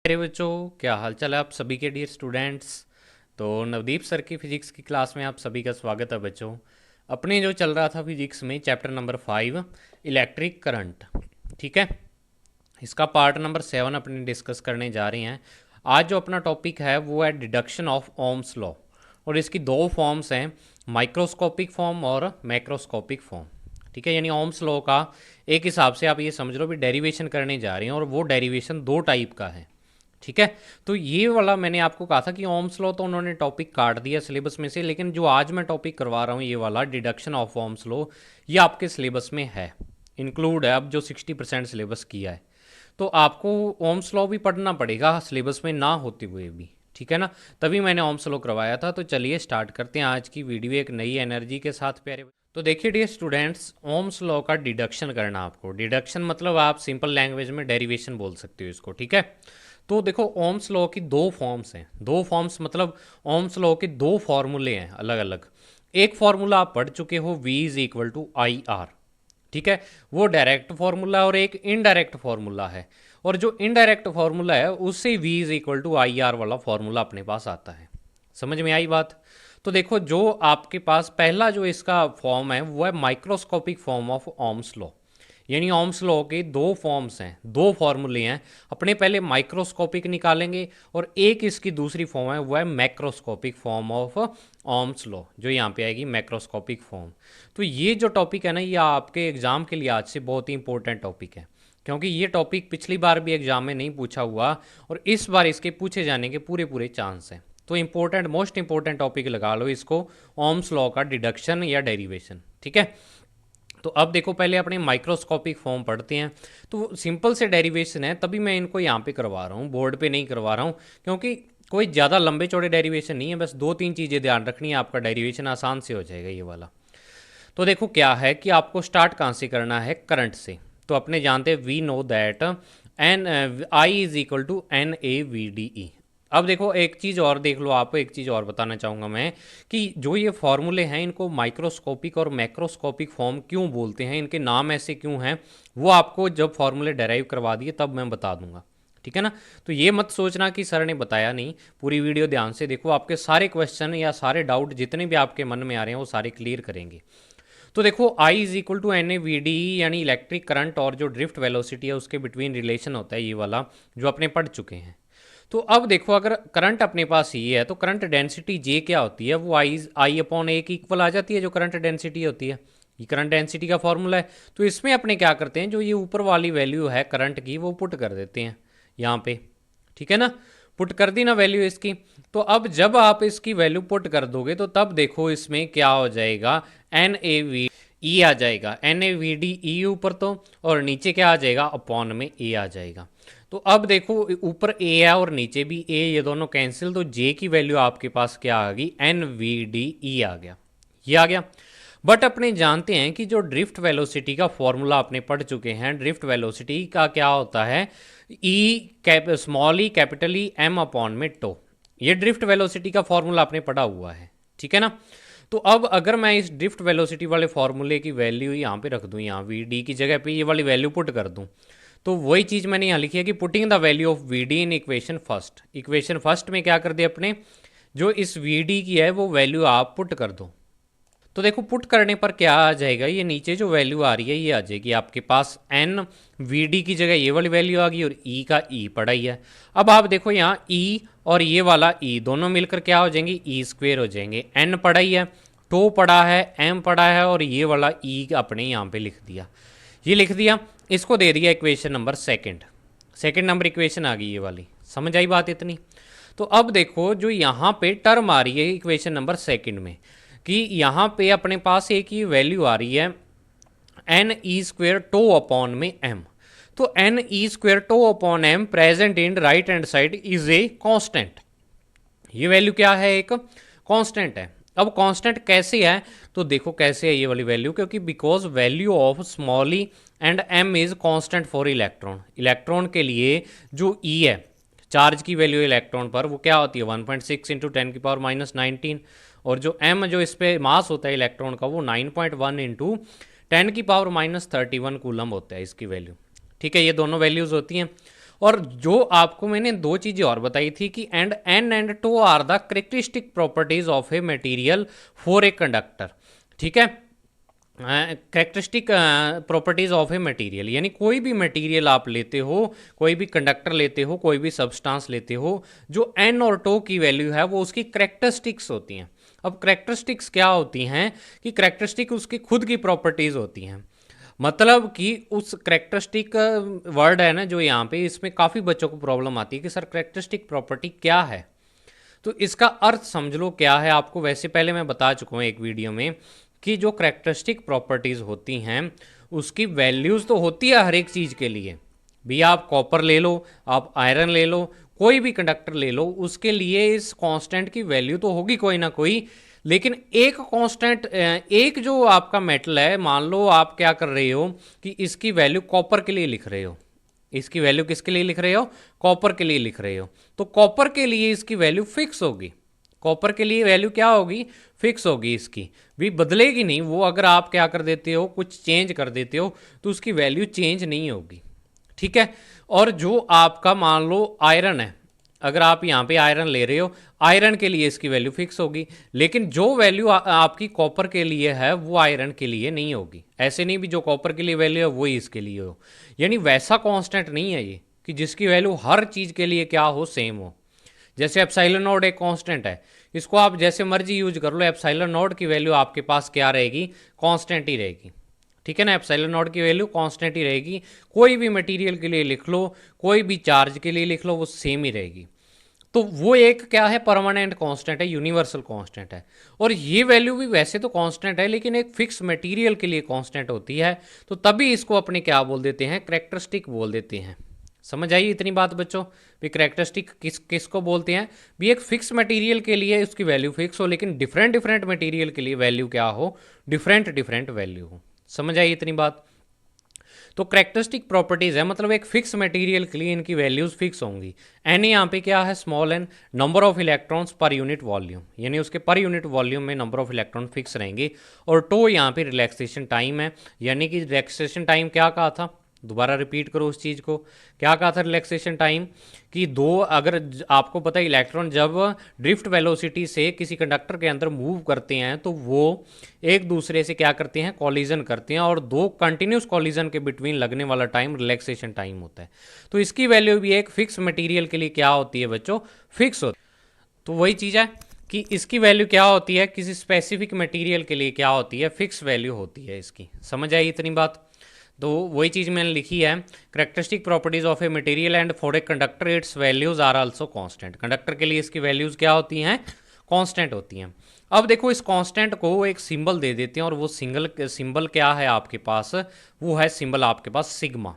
मेरे बच्चों, क्या हाल चाल है आप सभी के डियर स्टूडेंट्स। तो नवदीप सर की फिजिक्स की क्लास में आप सभी का स्वागत है बच्चों। अपने जो चल रहा था फिजिक्स में चैप्टर नंबर 5 इलेक्ट्रिक करंट, ठीक है। इसका पार्ट नंबर 7 अपने डिस्कस करने जा रहे हैं। आज जो अपना टॉपिक है वो है डिडक्शन ऑफ ओम्स लॉ, और इसकी दो फॉर्म्स हैं, माइक्रोस्कोपिक फॉर्म और मैक्रोस्कोपिक फॉर्म, ठीक है। यानी ओम्स लॉ का एक हिसाब से आप ये समझ लो भी डेरिवेशन करने जा रहे हैं, और वो डेरिवेशन दो टाइप का है, ठीक है। तो ये वाला मैंने आपको कहा था कि ओम्स लॉ तो उन्होंने टॉपिक काट दिया सिलेबस में से, लेकिन जो आज मैं टॉपिक करवा रहा हूँ ये वाला डिडक्शन ऑफ ओम्स लॉ, ये आपके सिलेबस में है, इंक्लूड है। अब जो 60% सिलेबस किया है, तो आपको ओम्स लॉ भी पढ़ना पड़ेगा सिलेबस में ना होते हुए भी, ठीक है ना। तभी मैंने ओम्स लॉ करवाया था। तो चलिए स्टार्ट करते हैं आज की वीडियो एक नई एनर्जी के साथ प्यारे। तो देखिए डियर स्टूडेंट्स, ओम्स लॉ का डिडक्शन करना आपको। डिडक्शन मतलब आप सिंपल लैंग्वेज में डेरिवेशन बोल सकते हो इसको, ठीक है। तो देखो ओम्स लॉ की दो फॉर्म्स हैं। दो फॉर्म्स मतलब ओम्स लॉ के दो फॉर्मूले हैं अलग अलग। एक फॉर्मूला आप पढ़ चुके हो, V is equal to I R, ठीक है। वो डायरेक्ट फॉर्मूला और एक इनडायरेक्ट फॉर्मूला है। और जो इनडायरेक्ट फॉर्मूला है उससे V is equal to I R वाला फॉर्मूला अपने पास आता है। समझ में आई बात। तो देखो जो आपके पास पहला जो इसका फॉर्म है वो है microscopic form of Ohm's law. यानी ओम्स लॉ के दो फॉर्म्स हैं, दो फॉर्मूले हैं। अपने पहले माइक्रोस्कोपिक निकालेंगे, और एक इसकी दूसरी फॉर्म है वो है macroscopic form of Ohm's law, जो यहाँ पे आएगी मैक्रोस्कोपिक फॉर्म। तो ये जो टॉपिक है ना, ये आपके एग्जाम के लिए आज से बहुत ही इंपॉर्टेंट टॉपिक है, क्योंकि ये टॉपिक पिछली बार भी एग्जाम में नहीं पूछा हुआ, और इस बार इसके पूछे जाने के पूरे पूरे चांस हैं। तो इंपॉर्टेंट, मोस्ट इंपॉर्टेंट टॉपिक लगा लो इसको, ओम्स लॉ का डिडक्शन या डेरिवेशन, ठीक है। तो अब देखो पहले अपने माइक्रोस्कोपिक फॉर्म पढ़ते हैं। तो सिंपल से डेरिवेशन है, तभी मैं इनको यहाँ पे करवा रहा हूँ, बोर्ड पे नहीं करवा रहा हूँ, क्योंकि कोई ज़्यादा लंबे चौड़े डेरिवेशन नहीं है। बस दो तीन चीज़ें ध्यान रखनी है, आपका डेरिवेशन आसान से हो जाएगा ये वाला। तो देखो क्या है कि आपको स्टार्ट कहाँ से करना है, करंट से। तो अपने जानते हैं we know that N I is equal to N A V D E. अब देखो एक चीज़ और देख लो, आपको एक चीज़ और बताना चाहूँगा मैं, कि जो ये फॉर्मूले हैं इनको माइक्रोस्कोपिक और मैक्रोस्कोपिक फॉर्म क्यों बोलते हैं, इनके नाम ऐसे क्यों हैं, वो आपको जब फॉर्मूले डेराइव करवा दिए तब मैं बता दूंगा, ठीक है ना। तो ये मत सोचना कि सर ने बताया नहीं, पूरी वीडियो ध्यान से देखो, आपके सारे क्वेश्चन या सारे डाउट जितने भी आपके मन में आ रहे हैं वो सारे क्लियर करेंगे। तो देखो I is equal to N A V D, यानी इलेक्ट्रिक करंट और जो ड्रिफ्ट वेलोसिटी है उसके बिटवीन रिलेशन होता है ये वाला, जो अपने पढ़ चुके हैं। तो अब देखो अगर करंट अपने पास ये है तो करंट डेंसिटी J क्या होती है, वो आई अपॉन ए की इक्वल आ जाती है, जो करंट डेंसिटी होती है। ये करंट डेंसिटी का फॉर्मूला है। तो इसमें अपने क्या करते हैं, जो ये ऊपर वाली वैल्यू है करंट की वो पुट कर देते हैं यहाँ पे, ठीक है ना। पुट कर दी ना वैल्यू इसकी। तो अब जब आप इसकी वैल्यू पुट कर दोगे तो तब देखो इसमें क्या हो जाएगा, एन ए वी ई आ जाएगा, N A V D E ऊपर तो, और नीचे क्या आ जाएगा, अपॉन में ए आ जाएगा। तो अब देखो ऊपर ए है और नीचे भी ए, ये दोनों कैंसिल, तो जे की वैल्यू आपके पास क्या आ गई, एन वी डी ई आ गया, ये आ गया। बट अपने जानते हैं कि जो ड्रिफ्ट वेलोसिटी का फॉर्मूला अपने पढ़ चुके हैं, ड्रिफ्ट वेलोसिटी का क्या होता है, E small E capital E M upon में टो। ये ड्रिफ्ट वेलोसिटी का फॉर्मूला आपने पढ़ा हुआ है, ठीक है ना। तो अब अगर मैं इस ड्रिफ्ट वेलोसिटी वाले फॉर्मूले की वैल्यू यहाँ पे रख दूँ, यहाँ वी डी की जगह पे ये वाली वैल्यू पुट कर दूँ, तो वही चीज़ मैंने यहाँ लिखी है कि putting the value of V D in equation first. Equation first में क्या कर दिया अपने, जो इस वी डी की है वो वैल्यू आप पुट कर दो। तो देखो पुट करने पर क्या आ जाएगा, ये नीचे जो वैल्यू आ रही है ये आ जाएगी आपके पास, एन वी डी की जगह ये वाली वैल्यू आ गई, और ई का ई पड़ा ही है। अब आप देखो यहाँ ई और ये वाला ई दोनों मिलकर क्या हो जाएंगे, ई स्क्वेयर हो जाएंगे। एन पड़ा ही है, टो पड़ा है, एम पड़ा है, और ये वाला ई अपने यहाँ पे लिख दिया, ये लिख दिया, इसको दे दिया equation number second. Second number equation आ गई ये वाली, समझ आई बात इतनी। तो अब देखो जो यहाँ पे टर्म आ रही है इक्वेशन नंबर सेकंड में, कि यहाँ पे अपने पास एक ही वैल्यू आ रही है, N E square tau upon में एम। तो N E square tau upon M present in right hand side is a constant. ये वैल्यू क्या है, एक कांस्टेंट है। अब कांस्टेंट कैसे है, तो देखो कैसे है ये वाली वैल्यू, क्योंकि because value of small E and M is constant for electron. Electron के लिए जो ई है, चार्ज की वैल्यू इलेक्ट्रॉन पर, वो क्या होती है 1.6 इंटू 10⁻⁻19, और जो एम जो इस पे मास होता है इलेक्ट्रॉन का वो 9.1 इंटू 10⁻31 कूलम होता है इसकी वैल्यू, ठीक है। ये दोनों वैल्यूज़ होती हैं। और जो आपको मैंने दो चीज़ें और बताई थी कि N and tau are the characteristic properties of a material for a conductor, ठीक है। Characteristic properties of a material, यानी कोई भी मटेरियल आप लेते हो, कोई भी कंडक्टर लेते हो, कोई भी सब्सटेंस लेते हो, जो एन और टो की वैल्यू है वो उसकी करेक्टरिस्टिक्स होती हैं। अब करेक्टरिस्टिक्स क्या होती हैं कि करेक्टरिस्टिक उसकी खुद की प्रॉपर्टीज होती हैं। मतलब कि उस करेक्टरिस्टिक वर्ड है ना जो यहाँ पे, इसमें काफ़ी बच्चों को प्रॉब्लम आती है कि सर करेक्टरिस्टिक प्रॉपर्टी क्या है। तो इसका अर्थ समझ लो क्या है। आपको वैसे पहले मैं बता चुका हूँ एक वीडियो में कि जो करेक्टरिस्टिक प्रॉपर्टीज़ होती हैं उसकी वैल्यूज़ तो होती है हर एक चीज़ के लिए। भी आप कॉपर ले लो, आप आयरन ले लो, कोई भी कंडक्टर ले लो, उसके लिए इस कांस्टेंट की वैल्यू तो होगी कोई ना कोई। लेकिन एक कांस्टेंट, एक जो आपका मेटल है, मान लो आप क्या कर रहे हो कि इसकी वैल्यू कॉपर के लिए लिख रहे हो, इसकी वैल्यू किसके लिए लिख रहे हो, कॉपर के लिए लिख रहे हो, तो कॉपर के लिए इसकी वैल्यू फिक्स होगी। कॉपर के लिए वैल्यू क्या होगी, फिक्स होगी, इसकी भी बदलेगी नहीं। वो अगर आप क्या कर देते हो, कुछ चेंज कर देते हो, तो उसकी वैल्यू चेंज नहीं होगी, ठीक है। और जो आपका मान लो आयरन है, अगर आप यहाँ पे आयरन ले रहे हो, आयरन के लिए इसकी वैल्यू फिक्स होगी, लेकिन जो वैल्यू आपकी कॉपर के लिए है वो आयरन के लिए नहीं होगी। ऐसे नहीं भी जो कॉपर के लिए वैल्यू है वही इसके लिए हो, यानी वैसा कांस्टेंट नहीं है ये कि जिसकी वैल्यू हर चीज़ के लिए क्या हो, सेम हो। जैसे एप्सिलॉन नॉट एक कांस्टेंट है, इसको आप जैसे मर्जी यूज कर लो, एप्सिलॉन नॉट की वैल्यू आपके पास क्या रहेगी, कांस्टेंट ही रहेगी, ठीक है ना। एप्सिलॉन नॉट की वैल्यू कांस्टेंट ही रहेगी। कोई भी मटेरियल के लिए लिख लो, कोई भी चार्ज के लिए लिख लो, वो सेम ही रहेगी। तो वो एक क्या है, परमानेंट कांस्टेंट है, यूनिवर्सल कांस्टेंट है। और ये वैल्यू भी वैसे तो कांस्टेंट है, लेकिन एक फिक्स मटेरियल के लिए कांस्टेंट होती है, तो तभी इसको अपने क्या बोल देते हैं, करेक्टरिस्टिक बोल देते हैं। समझ आई इतनी बात बच्चों, भी करेक्टरिस्टिक किसको बोलते हैं, भी एक फिक्स मटेरियल के लिए उसकी वैल्यू फिक्स हो, लेकिन डिफरेंट डिफरेंट मटेरियल के लिए वैल्यू क्या हो, डिफरेंट डिफरेंट वैल्यू हो। समझ आई इतनी बात। तो करेक्टरिस्टिक प्रॉपर्टीज है, मतलब एक फिक्स मटेरियल के लिए इनकी वैल्यूज फिक्स होंगी। एन यहाँ पे क्या है, small N, number of electrons per unit volume, यानी उसके पर यूनिट वॉल्यूम में नंबर ऑफ इलेक्ट्रॉन फिक्स रहेंगे। और टो यहाँ पे रिलैक्सेशन टाइम है, यानी कि रिलैक्सेशन टाइम क्या कहा था, दोबारा रिपीट करो उस चीज़ को, क्या कहा था रिलैक्सेशन टाइम, कि दो, अगर आपको पता है इलेक्ट्रॉन जब ड्रिफ्ट वेलोसिटी से किसी कंडक्टर के अंदर मूव करते हैं तो वो एक दूसरे से क्या करते हैं, कॉलिजन करते हैं, और दो कंटिन्यूस कॉलिजन के बिटवीन लगने वाला टाइम रिलैक्सेशन टाइम होता है। तो इसकी वैल्यू भी एक फिक्स मटेरियल के लिए क्या होती है बच्चों, फिक्स होती है। तो वही चीज़ है कि इसकी वैल्यू क्या होती है, किसी स्पेसिफिक मटेरियल के लिए क्या होती है, फिक्स वैल्यू होती है इसकी। समझ आई इतनी बात। तो वही चीज़ मैंने लिखी है, characteristic properties of a material and for a conductor it's values are also constant. Conductor के लिए इसकी वैल्यूज क्या होती हैं, कांस्टेंट होती हैं। अब देखो इस कांस्टेंट को एक सिंबल दे देते हैं, और वो सिंबल क्या है आपके पास, वो है सिंबल आपके पास सिग्मा,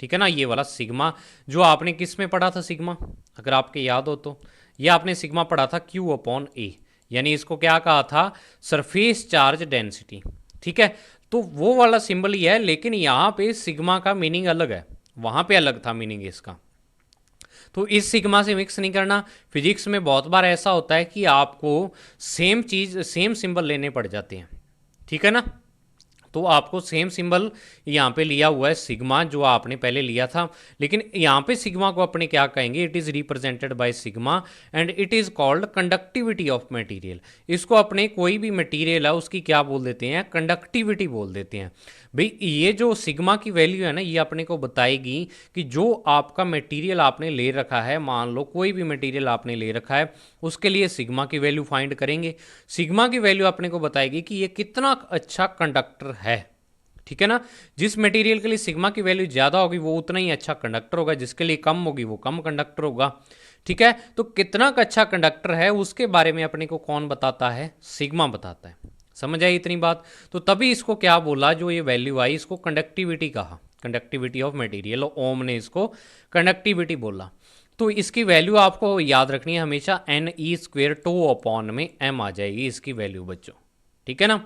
ठीक है ना। ये वाला सिग्मा जो आपने किस में पढ़ा था, सिग्मा अगर आपके याद हो तो, ये आपने सिग्मा पढ़ा था Q अपॉन ए, यानी इसको क्या कहा था, सरफेस चार्ज डेंसिटी, ठीक है। तो वो वाला सिंबल ही है, लेकिन यहाँ पे सिग्मा का मीनिंग अलग है, वहाँ पे अलग था मीनिंग इसका। तो इस सिग्मा से मिक्स नहीं करना। फिजिक्स में बहुत बार ऐसा होता है कि आपको सेम चीज़, सेम सिंबल लेने पड़ जाते हैं, ठीक है ना। तो आपको सेम सिंबल यहाँ पे लिया हुआ है सिग्मा, जो आपने पहले लिया था, लेकिन यहाँ पे सिग्मा को अपने क्या कहेंगे, it is represented by sigma and it is called conductivity of material. इसको अपने कोई भी मटेरियल है उसकी क्या बोल देते हैं, कंडक्टिविटी बोल देते हैं। भाई ये जो सिग्मा की वैल्यू है ना, ये अपने को बताएगी कि जो आपका मटेरियल आपने ले रखा है, मान लो कोई भी मटेरियल आपने ले रखा है, उसके लिए सिग्मा की वैल्यू फाइंड करेंगे। सिग्मा की वैल्यू अपने को बताएगी कि ये कितना अच्छा कंडक्टर है, ठीक है ना। जिस मटेरियल के लिए सिग्मा की वैल्यू ज़्यादा होगी वो उतना ही अच्छा कंडक्टर होगा, जिसके लिए कम होगी वो कम कंडक्टर होगा, ठीक है। तो कितना अच्छा कंडक्टर है उसके बारे में अपने को कौन बताता है, सिग्मा बताता है। समझ आई इतनी बात। तो तभी इसको क्या बोला, जो ये वैल्यू आई इसको कंडक्टिविटी कहा, कंडक्टिविटी ऑफ मटेरियल, ओम ने इसको कंडक्टिविटी बोला। तो इसकी वैल्यू आपको याद रखनी है हमेशा, एन ई स्क्वेयर टो अपॉन में एम आ जाएगी इसकी वैल्यू बच्चों, ठीक है ना।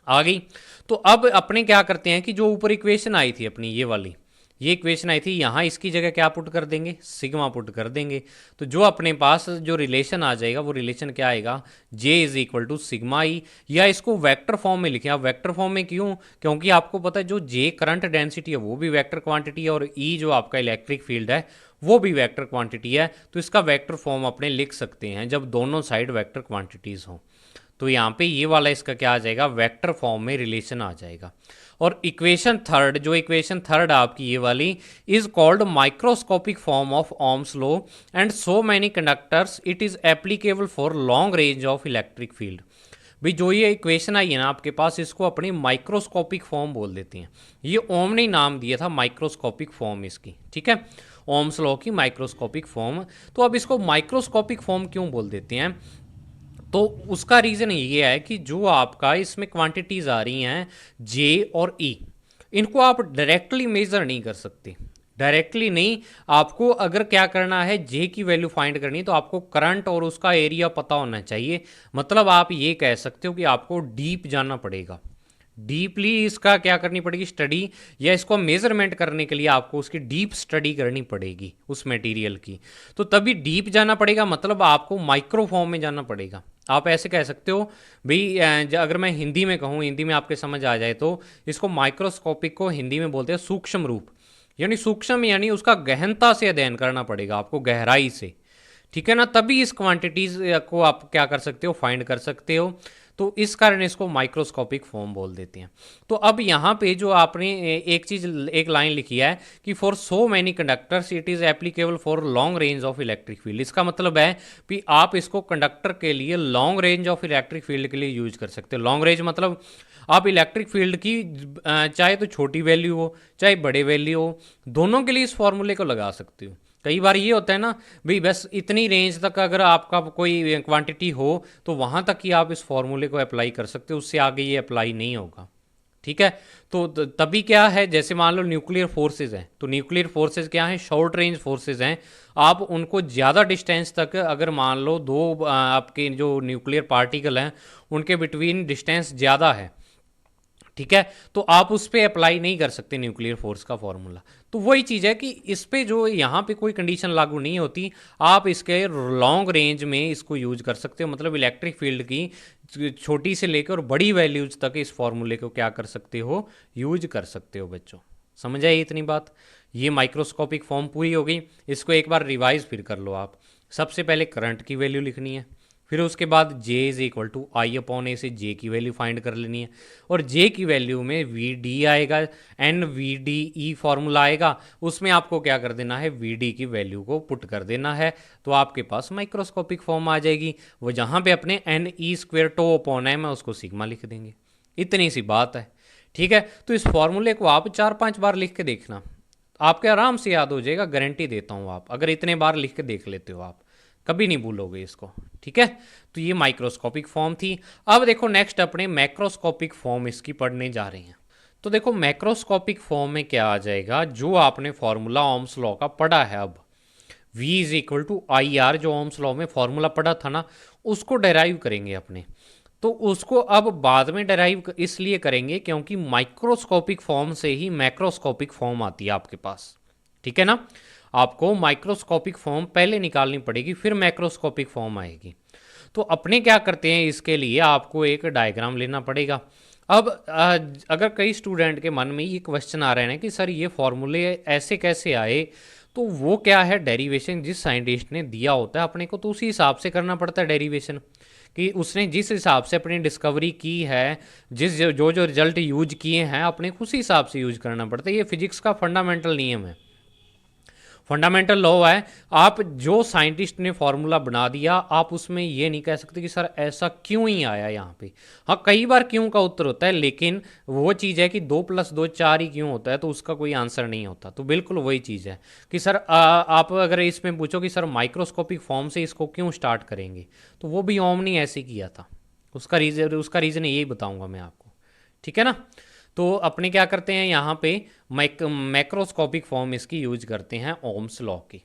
आ गई। तो अब अपने क्या करते हैं कि जो ऊपर इक्वेशन आई थी अपनी ये वाली, ये इक्वेशन आई थी, यहाँ इसकी जगह क्या पुट कर देंगे, सिग्मा पुट कर देंगे। तो जो अपने पास जो रिलेशन आ जाएगा वो रिलेशन क्या आएगा, J is equal to sigma E. या इसको वेक्टर फॉर्म में लिखें आप। वेक्टर फॉर्म में क्यों, क्योंकि आपको पता है जो जे करंट डेंसिटी है वो भी वेक्टर क्वांटिटी है, और ई जो आपका इलेक्ट्रिक फील्ड है वो भी वेक्टर क्वांटिटी है। तो इसका वेक्टर फॉर्म अपने लिख सकते हैं जब दोनों साइड वेक्टर क्वांटिटीज़ हों। तो यहाँ पे ये वाला इसका क्या आ जाएगा, वेक्टर फॉर्म में रिलेशन आ जाएगा। और इक्वेशन थर्ड, जो इक्वेशन थर्ड आपकी ये वाली, is called microscopic form of Ohm's law and so many conductors it is applicable for long range of electric field. भाई जो ये इक्वेशन आई है ना आपके पास, इसको अपनी माइक्रोस्कोपिक फॉर्म बोल देते हैं। ये ओम ने नाम दिया था माइक्रोस्कोपिक फॉर्म इसकी, ठीक है, ओम्स लॉ की माइक्रोस्कोपिक फॉर्म। तो अब इसको माइक्रोस्कोपिक फॉर्म क्यों बोल देते हैं, तो उसका रीज़न ये है कि जो आपका इसमें क्वांटिटीज़ आ रही हैं जे और ई, इनको आप डायरेक्टली मेज़र नहीं कर सकते। डायरेक्टली नहीं, आपको अगर क्या करना है, जे की वैल्यू फाइंड करनी है, तो आपको करंट और उसका एरिया पता होना चाहिए। मतलब आप ये कह सकते हो कि आपको डीप जाना पड़ेगा, डीपली इसका क्या करनी पड़ेगी, स्टडी, या इसको मेजरमेंट करने के लिए आपको उसकी डीप स्टडी करनी पड़ेगी उस मटेरियल की। तो तभी डीप जाना पड़ेगा, मतलब आपको माइक्रो फॉर्म में जाना पड़ेगा। आप ऐसे कह सकते हो भाई, अगर मैं हिंदी में कहूँ, हिंदी में आपके समझ आ जाए, तो इसको माइक्रोस्कोपिक को हिंदी में बोलते हैं सूक्ष्म रूप। यानी सूक्ष्म यानी उसका गहनता से अध्ययन करना पड़ेगा आपको, गहराई से, ठीक है ना, तभी इस क्वांटिटीज को आप क्या कर सकते हो, फाइंड कर सकते हो। तो इस कारण इसको माइक्रोस्कोपिक फॉर्म बोल देते हैं। तो अब यहाँ पे जो आपने एक चीज, एक लाइन लिखी है कि for so many conductors it is applicable for long range of electric field. इसका मतलब है कि आप इसको कंडक्टर के लिए long range of electric field के लिए यूज कर सकते हो। लॉन्ग रेंज मतलब आप इलेक्ट्रिक फील्ड की चाहे तो छोटी वैल्यू हो चाहे बड़े वैल्यू हो, दोनों के लिए इस फॉर्मूले को लगा सकते हो। कई बार ये होता है ना भाई, बस इतनी रेंज तक अगर आपका कोई क्वांटिटी हो तो वहाँ तक ही आप इस फॉर्मूले को अप्लाई कर सकते हो, उससे आगे ये अप्लाई नहीं होगा, ठीक है। तो तभी क्या है, जैसे मान लो न्यूक्लियर फोर्सेज हैं, तो न्यूक्लियर फोर्सेज क्या हैं, शॉर्ट रेंज फोर्सेज हैं। आप उनको ज़्यादा डिस्टेंस तक अगर मान लो दो आपके जो न्यूक्लियर पार्टिकल हैं उनके बिटवीन डिस्टेंस ज़्यादा है, ठीक है, तो आप उस पर अप्लाई नहीं कर सकते न्यूक्लियर फोर्स का फॉर्मूला। तो वही चीज़ है कि इस पे जो यहाँ पे कोई कंडीशन लागू नहीं होती, आप इसके लॉन्ग रेंज में इसको यूज कर सकते हो। मतलब इलेक्ट्रिक फील्ड की छोटी से लेकर और बड़ी वैल्यूज तक इस फॉर्मूले को क्या कर सकते हो, यूज कर सकते हो। बच्चों समझ आई इतनी बात, ये माइक्रोस्कोपिक फॉर्म पूरी हो गई। इसको एक बार रिवाइज फिर कर लो आप। सबसे पहले करंट की वैल्यू लिखनी है, फिर उसके बाद J is equal to I upon A से J की वैल्यू फाइंड कर लेनी है, और J की वैल्यू में वी डी आएगा, N V D E formula आएगा, उसमें आपको क्या कर देना है, वी डी की वैल्यू को पुट कर देना है। तो आपके पास माइक्रोस्कोपिक फॉर्म आ जाएगी। वो जहाँ पे अपने एन ई स्क्वेयर टो अपॉन है, मैं उसको सिग्मा लिख देंगे। इतनी सी बात है, ठीक है। तो इस फॉर्मूले को आप 4-5 बार लिख के देखना, आपके आराम से याद हो जाएगा, गारंटी देता हूँ। आप अगर इतने बार लिख के देख लेते हो, आप कभी नहीं भूलोगे इसको, ठीक है। तो ये माइक्रोस्कोपिक फॉर्म थी। अब देखो नेक्स्ट अपने मैक्रोस्कोपिक फॉर्म इसकी पढ़ने जा रहे हैं। तो देखो मैक्रोस्कोपिक फॉर्म में क्या आ जाएगा, जो आपने फॉर्मूला ओम्स लॉ का पढ़ा है, अब V is equal to I R, जो ओम्स लॉ में फॉर्मूला पढ़ा था ना, उसको डेराइव करेंगे अपने। तो उसको अब बाद में डेराइव इसलिए करेंगे क्योंकि माइक्रोस्कोपिक फॉर्म से ही मैक्रोस्कोपिक फॉर्म आती है आपके पास, ठीक है ना। आपको माइक्रोस्कोपिक फॉर्म पहले निकालनी पड़ेगी, फिर मैक्रोस्कोपिक फॉर्म आएगी। तो अपने क्या करते हैं, इसके लिए आपको एक डायग्राम लेना पड़ेगा। अब अगर कई स्टूडेंट के मन में ये क्वेश्चन आ रहे हैं कि सर ये फॉर्मूले ऐसे कैसे आए, तो वो क्या है, डेरिवेशन जिस साइंटिस्ट ने दिया होता है अपने को, तो उसी हिसाब से करना पड़ता है डेरिवेशन, कि उसने जिस हिसाब से अपनी डिस्कवरी की है, जिस जो जो रिजल्ट यूज किए हैं, अपने उसी हिसाब से यूज करना पड़ता है। ये फिजिक्स का फंडामेंटल नियम है, फंडामेंटल लॉ है। आप जो साइंटिस्ट ने फॉर्मूला बना दिया, आप उसमें ये नहीं कह सकते कि सर ऐसा क्यों ही आया यहाँ पे। हाँ, कई बार क्यों का उत्तर होता है, लेकिन वो चीज़ है कि 2+2 4 ही क्यों होता है, तो उसका कोई आंसर नहीं होता। तो बिल्कुल वही चीज़ है कि सर आप अगर इसमें पूछो कि सर माइक्रोस्कोपिक फॉर्म से इसको क्यों स्टार्ट करेंगे, तो वो भी ओम ने ऐसे किया था। उसका रीज़न यही बताऊँगा मैं आपको, ठीक है ना। तो अपने क्या करते हैं यहाँ पे, मैक्रोस्कोपिक फॉर्म इसकी यूज करते हैं ओम्स लॉ की।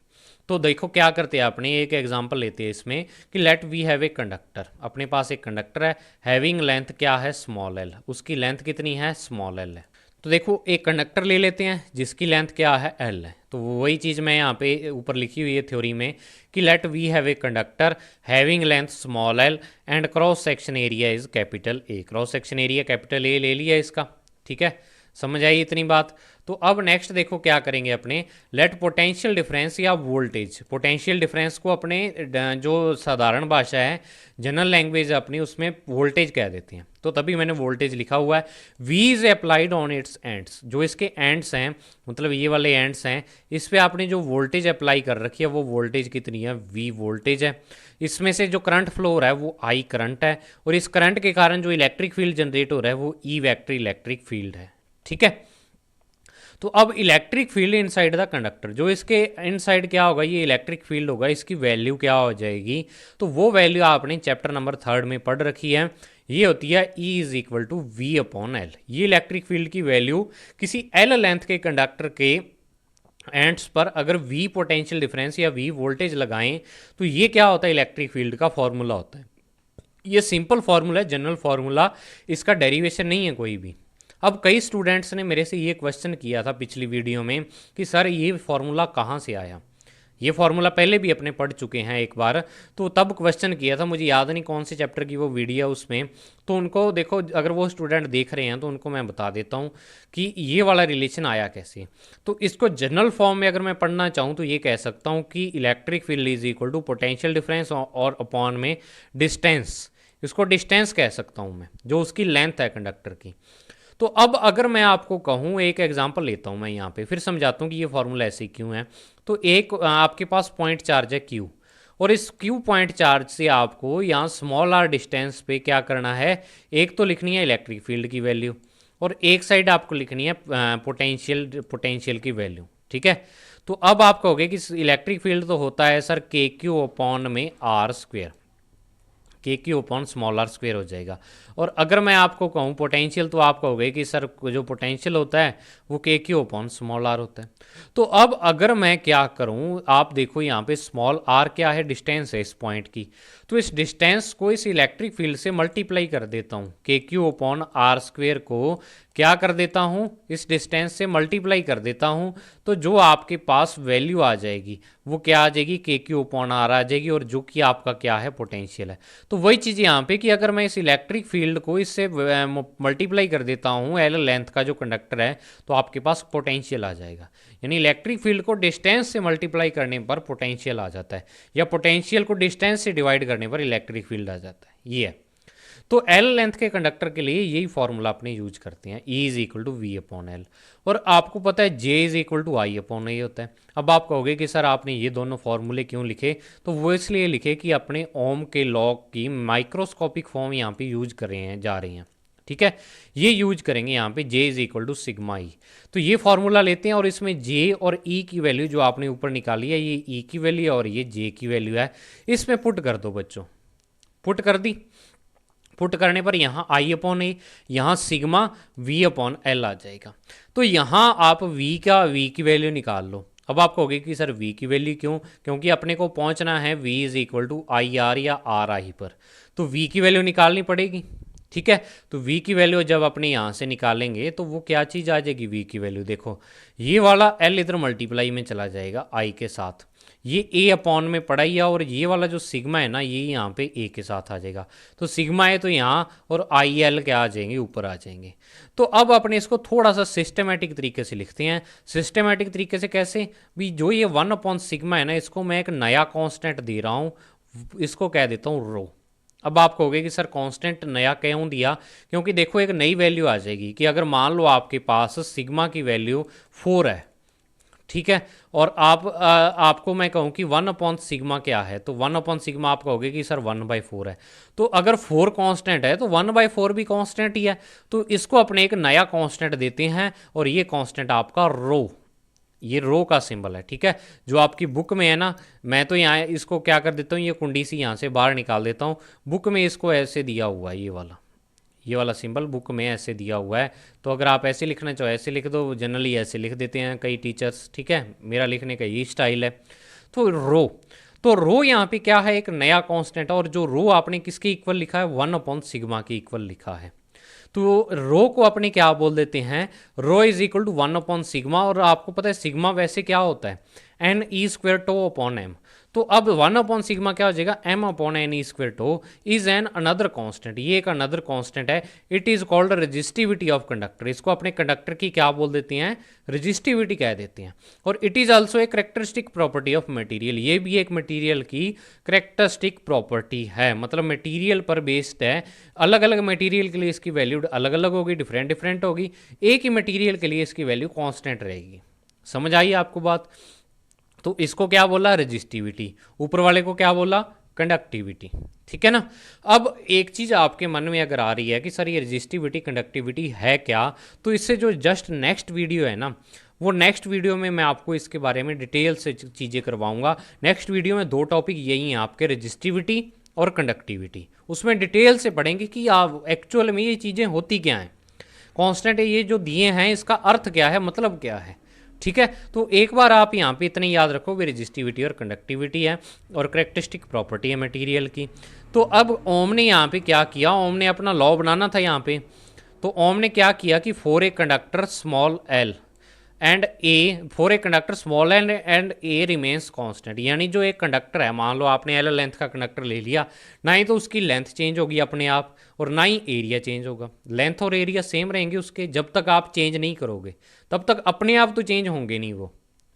तो देखो क्या करते हैं, अपने एक एग्जांपल लेते हैं इसमें कि let we have a conductor. अपने पास एक कंडक्टर है, हैविंग लेंथ क्या है, स्मॉल एल, उसकी लेंथ कितनी है, स्मॉल एल है। तो देखो एक कंडक्टर ले लेते हैं जिसकी लेंथ क्या है एल है, तो वही चीज़ मैं यहाँ पे ऊपर लिखी हुई है थ्योरी में कि let we have a conductor having length small L and cross section area is capital A. Cross section area capital A ले लिया इसका, ठीक है, समझ आई इतनी बात। तो अब नेक्स्ट देखो क्या करेंगे अपने, लेट पोटेंशियल डिफरेंस या वोल्टेज, पोटेंशियल डिफरेंस को अपने जो साधारण भाषा है जनरल लैंग्वेज अपनी उसमें वोल्टेज कह देते हैं, तो तभी मैंने वोल्टेज लिखा हुआ है। V is applied on its ends, जो इसके एंड्स हैं मतलब ये वाले एंड्स हैं, इस पर आपने जो वोल्टेज अप्लाई कर रखी है वो वोल्टेज कितनी है, वी वोल्टेज है। इसमें से जो करंट फ्लो हो रहा है वो आई करंट है, और इस करंट के कारण जो इलेक्ट्रिक फील्ड जनरेट हो रहा है वो ई वेक्टर इलेक्ट्रिक फील्ड है, ठीक है। तो अब electric field inside the conductor, जो इसके इनसाइड क्या होगा, ये इलेक्ट्रिक फील्ड होगा, इसकी वैल्यू क्या हो जाएगी, तो वो वैल्यू आपने चैप्टर नंबर 3 में पढ़ रखी है, ये होती है E is equal to V upon L. ये इलेक्ट्रिक फील्ड की वैल्यू किसी एल लेंथ के कंडक्टर के एंड्स पर अगर V पोटेंशियल डिफरेंस या V वोल्टेज लगाएं तो ये क्या होता है, इलेक्ट्रिक फील्ड का फॉर्मूला होता है। ये सिंपल फार्मूला है, जनरल फार्मूला, इसका डेरिवेशन नहीं है कोई भी। अब कई स्टूडेंट्स ने मेरे से ये क्वेश्चन किया था पिछली वीडियो में कि सर ये फार्मूला कहाँ से आया। ये फार्मूला पहले भी अपने पढ़ चुके हैं एक बार, तो तब क्वेश्चन किया था, मुझे याद नहीं कौन से चैप्टर की वो वीडियो है उसमें, तो उनको देखो अगर वो स्टूडेंट देख रहे हैं तो उनको मैं बता देता हूँ कि ये वाला रिलेशन आया कैसे। तो इसको जनरल फॉर्म में अगर मैं पढ़ना चाहूँ तो ये कह सकता हूँ कि electric field is equal to potential difference और अपॉन में डिस्टेंस, इसको डिस्टेंस कह सकता हूँ मैं, जो उसकी लेंथ है कंडक्टर की। तो अब अगर मैं आपको कहूँ, एक एग्जांपल लेता हूँ मैं यहाँ पे, फिर समझाता हूँ कि ये फॉर्मूला ऐसे क्यों है। तो एक आपके पास पॉइंट चार्ज है Q, और इस Q पॉइंट चार्ज से आपको यहाँ स्मॉल r डिस्टेंस पे क्या करना है, एक तो लिखनी है इलेक्ट्रिक फील्ड की वैल्यू, और एक साइड आपको लिखनी है पोटेंशियल की वैल्यू, ठीक है। तो अब आप कहोगे कि इलेक्ट्रिक फील्ड तो होता है सर के क्यू अपॉन में r square, k q upon small r square हो जाएगा। और अगर मैं आपको कहूँ पोटेंशियल, तो आप कहोगे कि सर जो पोटेंशियल होता है वो के क्यू अपॉन स्मॉल आर होता है। तो अब अगर मैं क्या करूँ, आप देखो यहाँ पे स्मॉल आर क्या है, डिस्टेंस है इस पॉइंट की, तो इस डिस्टेंस को इस इलेक्ट्रिक फील्ड से मल्टीप्लाई कर देता हूँ, के क्यू अपॉन आर स्क्वेयर को क्या कर देता हूँ, इस डिस्टेंस से मल्टीप्लाई कर देता हूँ, तो जो आपके पास वैल्यू आ जाएगी वो क्या आ जाएगी, के क्यू अपॉन आर आ जाएगी, और जो कि आपका क्या है, पोटेंशियल है। तो वही चीज़ यहाँ पे कि अगर मैं इस इलेक्ट्रिक फील्ड को इससे मल्टीप्लाई कर देता हूँ एल लेंथ का जो कंडक्टर है, तो आपके पास पोटेंशियल आ जाएगा। यानी इलेक्ट्रिक फील्ड को डिस्टेंस से मल्टीप्लाई करने पर पोटेंशियल आ जाता है, या पोटेंशियल को डिस्टेंस से डिवाइड करने पर इलेक्ट्रिक फील्ड आ जाता है, ये है। तो एल लेंथ के कंडक्टर के लिए यही फॉर्मूला अपने यूज करते हैं, E is equal to V upon L, और आपको पता है J is equal to I upon A होता है। अब आप कहोगे कि सर आपने ये दोनों फॉर्मूले क्यों लिखे, तो वो इसलिए लिखे कि अपने ओम के लॉ की माइक्रोस्कोपिक फॉर्म यहाँ पे यूज कर रहे हैं, जा रहे हैं, ठीक है। ये यूज करेंगे यहाँ पे J is equal to sigma E, तो ये फॉर्मूला लेते हैं और इसमें J और E की वैल्यू जो आपने ऊपर निकाली है, ये E की वैल्यू है और ये J की वैल्यू है, इसमें पुट कर दो बच्चों, पुट कर दी। पुट करने पर यहाँ आई अपॉन ए, यहाँ सिग्मा वी अपॉन एल आ जाएगा। तो यहाँ आप वी की वैल्यू निकाल लो। अब आप कहोगे कि सर वी की वैल्यू क्यों, क्योंकि अपने को पहुँचना है V is equal to I R या आर आई पर, तो वी की वैल्यू निकालनी पड़ेगी, ठीक है। तो v की वैल्यू जब अपने यहाँ से निकालेंगे तो वो क्या चीज़ आ जाएगी, v की वैल्यू देखो, ये वाला l इधर मल्टीप्लाई में चला जाएगा i के साथ, ये a अपॉन में पड़ा ही है, और ये वाला जो सिग्मा है ना ये यहाँ पे a के साथ आ जाएगा, तो सिग्मा है तो यहाँ और आई एल क्या आ जाएंगे, ऊपर आ जाएंगे। तो अब अपने इसको थोड़ा सा सिस्टमेटिक तरीके से लिखते हैं। सिस्टमेटिक तरीके से कैसे भी, जो ये 1 अपॉन सिग्मा है ना, इसको मैं एक नया कॉन्स्टेंट दे रहा हूँ, इसको कह देता हूँ रो। अब आप कहोगे कि सर कांस्टेंट नया क्यों दिया, क्योंकि देखो एक नई वैल्यू आ जाएगी कि अगर मान लो आपके पास सिग्मा की वैल्यू 4 है, ठीक है, और आपको मैं कहूँ कि 1 अपॉन सिग्मा क्या है, तो 1 अपॉन सिग्मा आप कहोगे कि सर 1/4 है। तो अगर 4 कांस्टेंट है तो 1/4 भी कांस्टेंट ही है, तो इसको अपने एक नया कांस्टेंट देते हैं, और ये कांस्टेंट आपका रो, ये रो का सिंबल है, ठीक है, जो आपकी बुक में है ना। मैं तो यहाँ इसको क्या कर देता हूँ, ये कुंडी सी यहाँ से बाहर निकाल देता हूँ, बुक में इसको ऐसे दिया हुआ है, ये वाला सिंबल बुक में ऐसे दिया हुआ है। तो अगर आप ऐसे लिखना चाहो ऐसे लिख दो, जनरली ऐसे लिख देते हैं कई टीचर्स, ठीक है, मेरा लिखने का यही स्टाइल है। तो रो यहाँ पे क्या है, एक नया कांस्टेंट, और जो रो आपने किसके इक्वल लिखा है, 1 अपॉन सिग्मा के इक्वल लिखा है। तो रो को अपने क्या बोल देते हैं, रो इज इक्वल टू 1/सिग्मा, और आपको पता है सिग्मा वैसे क्या होता है, N E square tau upon m. तो अब 1/सिग्मा क्या हो जाएगा, m upon n E square tau is an another constant, ये एक अनदर कांस्टेंट है। It is called resistivity of conductor, इसको अपने कंडक्टर की क्या बोल देते हैं, रेजिस्टिविटी कह देते हैं। और it is also a characteristic property of material, ये भी एक मटेरियल की करेक्टरिस्टिक प्रॉपर्टी है, मतलब मटेरियल पर बेस्ड है। अलग अलग मटेरियल के लिए इसकी वैल्यू अलग अलग होगी, डिफरेंट डिफरेंट होगी, एक ही मटेरियल के लिए इसकी वैल्यू कांस्टेंट रहेगी। समझ आई आपको बात। तो इसको क्या बोला, रेजिस्टिविटी, ऊपर वाले को क्या बोला, कंडक्टिविटी। ठीक है ना। अब एक चीज आपके मन में अगर आ रही है कि सर ये रेजिस्टिविटी कंडक्टिविटी है क्या, तो इससे जो जस्ट नेक्स्ट वीडियो है ना, वो नेक्स्ट वीडियो में मैं आपको इसके बारे में डिटेल से चीज़ें करवाऊंगा। नेक्स्ट वीडियो में 2 टॉपिक यही हैं आपके, रेजिस्टिविटी और कंडक्टिविटी। उसमें डिटेल से पढ़ेंगे कि आप एक्चुअल में ये चीज़ें होती क्या हैं, कांस्टेंट ये जो दिए हैं इसका अर्थ क्या है, मतलब क्या है। ठीक है। तो एक बार आप यहाँ पे इतने याद रखो भी, रेजिस्टिविटी और कंडक्टिविटी है और करेक्टरिस्टिक प्रॉपर्टी है मटेरियल की। तो अब ओम ने यहाँ पे क्या किया, ओम ने अपना लॉ बनाना था यहाँ पे। तो ओम ने क्या किया कि for a conductor small L and A, for a conductor small and A remains constant, यानी जो एक कंडक्टर है, मान लो आपने एल लेंथ का कंडक्टर ले लिया, ना ही तो उसकी लेंथ चेंज होगी अपने आप और ना ही एरिया चेंज होगा। लेंथ और एरिया सेम रहेंगे उसके, जब तक आप चेंज नहीं करोगे तब तक अपने आप तो चेंज होंगे नहीं वो।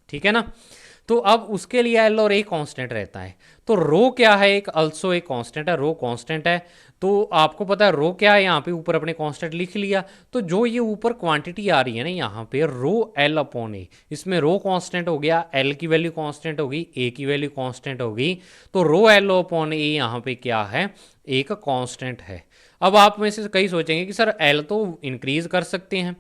ठीक है ना। तो अब उसके लिए एल और ए कांस्टेंट रहता है। तो रो क्या है, एक अल्सो एक कांस्टेंट है, रो कांस्टेंट है। तो आपको पता है रो क्या है, यहाँ पे ऊपर अपने कांस्टेंट लिख लिया। तो जो ये ऊपर क्वांटिटी आ रही है ना यहाँ पे, रो एल अपॉन ए, इसमें रो कांस्टेंट हो गया, एल की वैल्यू कांस्टेंट होगी, ए की वैल्यू कांस्टेंट होगी। तो रो एल अपॉन ए यहाँ पे क्या है, एक कांस्टेंट है। अब आप में से कई सोचेंगे कि सर एल तो इंक्रीज कर सकते हैं,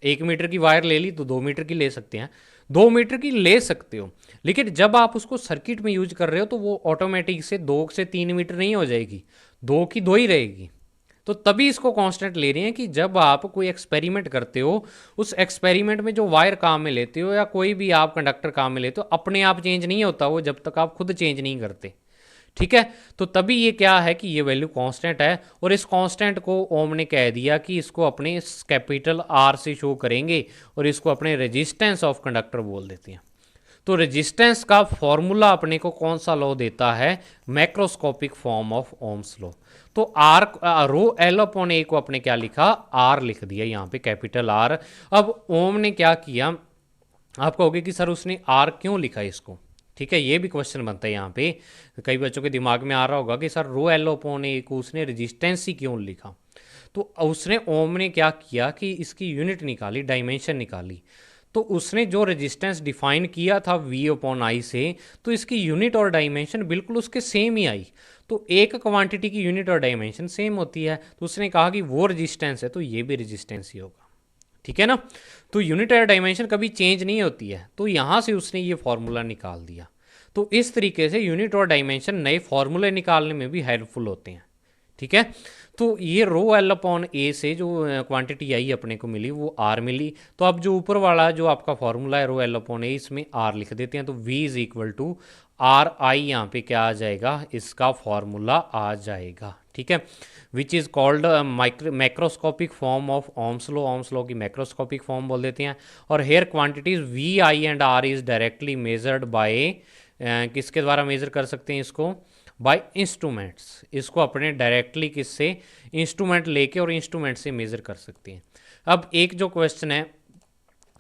1 मीटर की वायर ले ली तो 2 मीटर की ले सकते हैं, 2 मीटर की ले सकते हो, लेकिन जब आप उसको सर्किट में यूज कर रहे हो तो वो ऑटोमेटिक से 2 से 3 मीटर नहीं हो जाएगी, 2 की 2 ही रहेगी। तो तभी इसको कांस्टेंट ले रहे हैं कि जब आप कोई एक्सपेरिमेंट करते हो, उस एक्सपेरिमेंट में जो वायर काम में लेते हो या कोई भी आप कंडक्टर काम में लेते हो, अपने आप चेंज नहीं होता वो जब तक आप खुद चेंज नहीं करते। ठीक है। तो तभी ये क्या है कि ये वैल्यू कांस्टेंट है, और इस कांस्टेंट को ओम ने कह दिया कि इसको अपने कैपिटल आर से शो करेंगे और इसको अपने रेजिस्टेंस ऑफ कंडक्टर बोल देते हैं। तो रेजिस्टेंस का फॉर्मूला अपने को कौन सा लॉ देता है, macroscopic form of Ohm's law. तो आर, रो एल अपॉन ए को अपने क्या लिखा, आर लिख दिया यहाँ पे, कैपिटल आर। अब ओम ने क्या किया, आप कहोगे कि सर उसने आर क्यों लिखा इसको। ठीक है, ये भी क्वेश्चन बनता है यहाँ पे, कई बच्चों के दिमाग में आ रहा होगा कि सर रो एल अपॉन ए को उसने रेजिस्टेंस ही क्यों लिखा। तो उसने, ओम ने क्या किया कि इसकी यूनिट निकाली, डायमेंशन निकाली। तो उसने जो रेजिस्टेंस डिफाइन किया था V अपॉन आई से, तो इसकी यूनिट और डायमेंशन बिल्कुल उसके सेम ही आई। तो एक क्वांटिटी की यूनिट और डायमेंशन सेम होती है, तो उसने कहा कि वो रेजिस्टेंस है तो ये भी रेजिस्टेंस ही होगा। ठीक है ना। तो यूनिट और डायमेंशन कभी चेंज नहीं होती है, तो यहाँ से उसने ये फॉर्मूला निकाल दिया। तो इस तरीके से यूनिट और डायमेंशन नए फॉर्मूले निकालने में भी हेल्पफुल होते हैं। ठीक है। तो ये रो एल अपॉन ए से जो क्वांटिटी आई अपने को मिली वो आर मिली। तो अब जो ऊपर वाला जो आपका फॉर्मूला है रो एल अपॉन ए, इसमें आर लिख देते हैं। तो V is equal to R I, यहाँ पे क्या आ जाएगा, इसका फॉर्मूला आ जाएगा। ठीक है। Which is called macroscopic form of Ohm's law, Ohm's law की मैक्रोस्कोपिक फॉर्म बोल देते हैं। और here quantities V I and R is directly measured by, किसके द्वारा मेजर कर सकते हैं इसको, बाय इंस्ट्रूमेंट्स। इसको अपने डायरेक्टली किससे, इंस्ट्रूमेंट लेके और इंस्ट्रूमेंट से मेजर कर सकते हैं। अब एक जो क्वेश्चन है,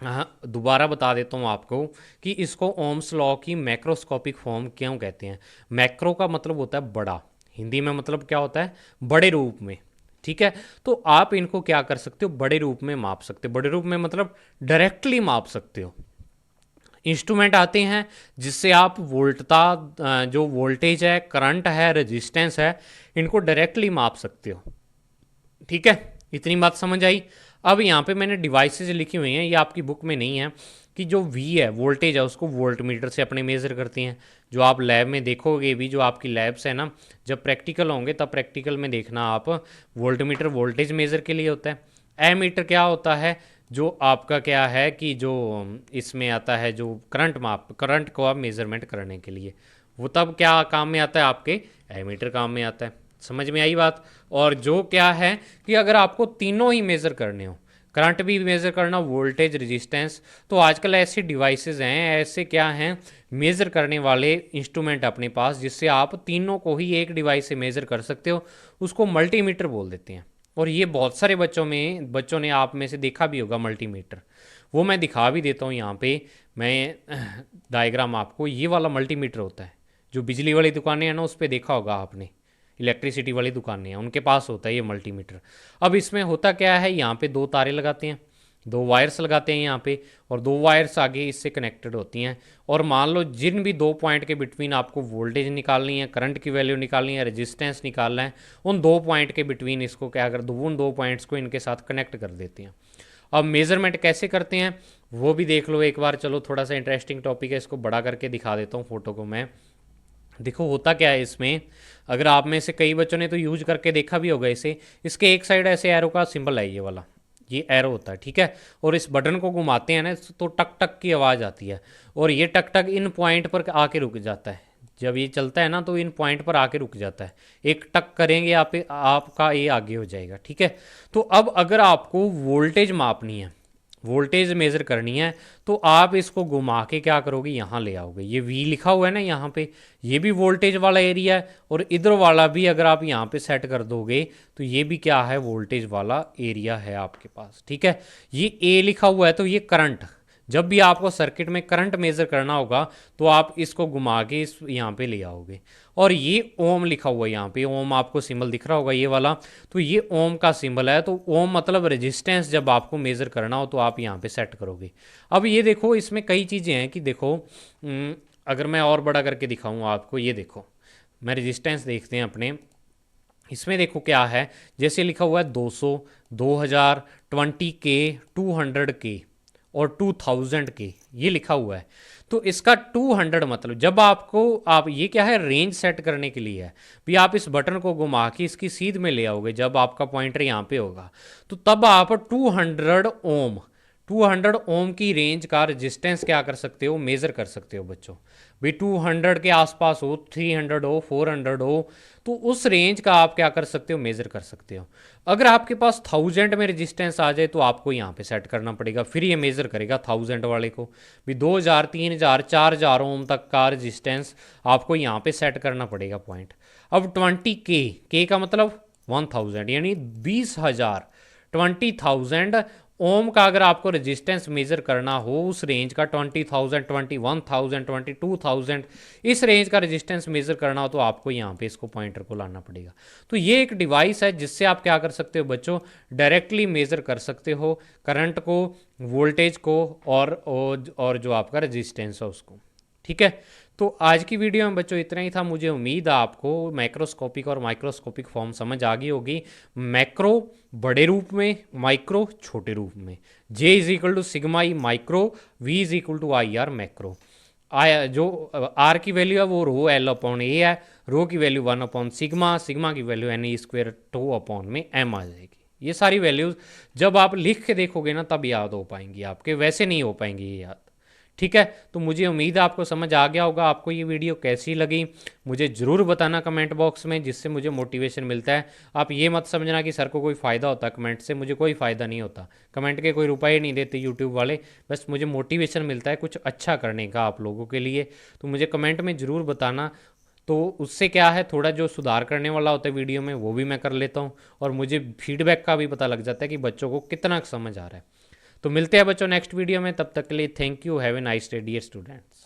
हाँ दोबारा बता देता हूँ आपको कि इसको ओम्स लॉ की मैक्रोस्कोपिक फॉर्म क्यों कहते हैं। मैक्रो का मतलब होता है बड़ा, हिंदी में मतलब क्या होता है, बड़े रूप में। ठीक है। तो आप इनको क्या कर सकते हो, बड़े रूप में माप सकते हो। बड़े रूप में मतलब डायरेक्टली माप सकते हो। इंस्ट्रूमेंट आते हैं जिससे आप वोल्टता, जो वोल्टेज है, करंट है, रेजिस्टेंस है, इनको डायरेक्टली माप सकते हो। ठीक है, इतनी बात समझ आई। अब यहाँ पे मैंने डिवाइसेज लिखी हुई हैं, ये आपकी बुक में नहीं है, कि जो V है, वोल्टेज है, उसको वोल्ट मीटर से अपने मेज़र करते हैं। जो आप लैब में देखोगे भी, जो आपकी लैब्स है ना, जब प्रैक्टिकल होंगे तब प्रैक्टिकल में देखना आप, वोल्ट मीटर वोल्टेज मेज़र के लिए होता है। एमीटर क्या होता है, जो आपका क्या है कि जो इसमें आता है, जो करंट माप, करंट को आप मेज़रमेंट करने के लिए, वो तब क्या काम में आता है, आपके एमीटर काम में आता है। समझ में आई बात। और जो क्या है कि अगर आपको तीनों ही मेज़र करने हो, करंट भी मेज़र करना, वोल्टेज, रेजिस्टेंस, तो आजकल ऐसे डिवाइसेस हैं, ऐसे क्या हैं मेज़र करने वाले इंस्ट्रूमेंट अपने पास, जिससे आप तीनों को ही एक डिवाइस से मेज़र कर सकते हो। उसको मल्टीमीटर बोल देते हैं। और ये बहुत सारे बच्चों ने आप में से देखा भी होगा मल्टीमीटर। वो मैं दिखा भी देता हूँ यहाँ पे। मैं डायग्राम आपको, ये वाला मल्टीमीटर होता है जो बिजली वाली दुकानें हैं ना, उस पर देखा होगा आपने। इलेक्ट्रिसिटी वाली दुकानें हैं उनके पास होता है ये मल्टीमीटर। अब इसमें होता क्या है, यहाँ पे दो तारे लगाते हैं, दो वायर्स लगाते हैं यहाँ पे, और दो वायर्स आगे इससे कनेक्टेड होती हैं। और मान लो जिन भी दो पॉइंट के बिटवीन आपको वोल्टेज निकालनी है, करंट की वैल्यू निकालनी है, रेजिस्टेंस निकालना है, उन दो पॉइंट के बिटवीन इसको क्या कर दो, उन दो पॉइंट्स को इनके साथ कनेक्ट कर देते हैं। अब मेज़रमेंट कैसे करते हैं वो भी देख लो एक बार। चलो थोड़ा सा इंटरेस्टिंग टॉपिक है, इसको बड़ा करके दिखा देता हूँ फोटो को मैं। देखो होता क्या है इसमें, अगर आप में से कई बच्चों ने तो यूज करके देखा भी होगा इसे। इसके एक साइड ऐसे एरो का सिंबल है, ये वाला, ये एरो होता है, ठीक है। और इस बटन को घुमाते हैं ना तो टक टक की आवाज़ आती है, और ये टक टक इन पॉइंट पर आके रुक जाता है। जब ये चलता है ना तो इन पॉइंट पर आके रुक जाता है। एक टक करेंगे आपका ये आगे हो जाएगा, ठीक है। तो अब अगर आपको वोल्टेज मापनी है, वोल्टेज मेज़र करनी है, तो आप इसको घुमा के क्या करोगे, यहाँ ले आओगे। ये वी लिखा हुआ है ना यहाँ पे, ये भी वोल्टेज वाला एरिया है, और इधर वाला भी अगर आप यहाँ पे सेट कर दोगे तो ये भी क्या है, वोल्टेज वाला एरिया है आपके पास, ठीक है। ये ए लिखा हुआ है तो ये करंट। जब भी आपको सर्किट में करंट मेज़र करना होगा तो आप इसको घुमा के इस यहाँ पे ले आओगे। और ये ओम लिखा हुआ है यहाँ पे, ओम आपको सिंबल दिख रहा होगा ये वाला, तो ये ओम का सिंबल है। तो ओम मतलब रेजिस्टेंस जब आपको मेज़र करना हो तो आप यहाँ पे सेट करोगे। अब ये देखो इसमें कई चीज़ें हैं कि देखो, अगर मैं और बड़ा करके दिखाऊँ आपको, ये देखो मैं रेजिस्टेंस देखते हैं अपने, इसमें देखो क्या है, जैसे लिखा हुआ है 200, 2000, 20K, 200K और 2000K, ये लिखा हुआ है। तो इसका 200 मतलब जब आप ये क्या है, रेंज सेट करने के लिए है भी। आप इस बटन को घुमा के इसकी सीध में ले आओगे, जब आपका पॉइंटर यहाँ पे होगा तो तब आप 200 ओम की रेंज का रेजिस्टेंस क्या कर सकते हो, मेज़र कर सकते हो बच्चों। भाई 200 के आसपास हो, 300 हो, 400 हो, तो उस रेंज का आप क्या कर सकते हो, मेज़र कर सकते हो। अगर आपके पास 1000 में रेजिस्टेंस आ जाए तो आपको यहाँ पे सेट करना पड़ेगा, फिर ये मेज़र करेगा 1000 वाले को भी। 2000, 3000, 4000 ओम तक का रेजिस्टेंस आपको यहाँ पे सेट करना पड़ेगा पॉइंट। अब 20K का मतलब 1000 यानी 20,000, 20,000 ओम का अगर आपको रेजिस्टेंस मेजर करना हो उस रेंज का, 20,000, 21,000, 22,000, इस रेंज का रेजिस्टेंस मेजर करना हो तो आपको यहाँ पे इसको पॉइंटर को लाना पड़ेगा। तो ये एक डिवाइस है जिससे आप क्या कर सकते हो बच्चों, डायरेक्टली मेजर कर सकते हो करंट को, वोल्टेज को, और जो आपका रेजिस्टेंस है उसको, ठीक है। तो आज की वीडियो में बच्चों इतना ही था। मुझे उम्मीद है आपको मैक्रोस्कोपिक और माइक्रोस्कोपिक फॉर्म समझ आ गई होगी। मैक्रो बड़े रूप में, माइक्रो छोटे रूप में। J is equal to sigma E micro, V is equal to I R macro. जो आर की वैल्यू है वो रो एल अपॉन ए है, रो की वैल्यू 1 अपॉन सिग्मा, सिग्मा की वैल्यू एन ई स्क्वेयर 2 अपॉन में एम आ जाएगी। ये सारी वैल्यूज जब आप लिख के देखोगे ना तब याद हो पाएंगी आपके, वैसे नहीं हो पाएंगी ये याद, ठीक है। तो मुझे उम्मीद है आपको समझ आ गया होगा। आपको ये वीडियो कैसी लगी मुझे ज़रूर बताना कमेंट बॉक्स में, जिससे मुझे मोटिवेशन मिलता है। आप ये मत समझना कि सर को कोई फ़ायदा होता है कमेंट से, मुझे कोई फ़ायदा नहीं होता। कमेंट के कोई रुपए नहीं देते यूट्यूब वाले, बस मुझे मोटिवेशन मिलता है कुछ अच्छा करने का आप लोगों के लिए। तो मुझे कमेंट में ज़रूर बताना, तो उससे क्या है, थोड़ा जो सुधार करने वाला होता है वीडियो में वो भी मैं कर लेता हूँ, और मुझे फीडबैक का भी पता लग जाता है कि बच्चों को कितना समझ आ रहा है। तो मिलते हैं बच्चों नेक्स्ट वीडियो में, तब तक के लिए thank you, have a nice day dear students.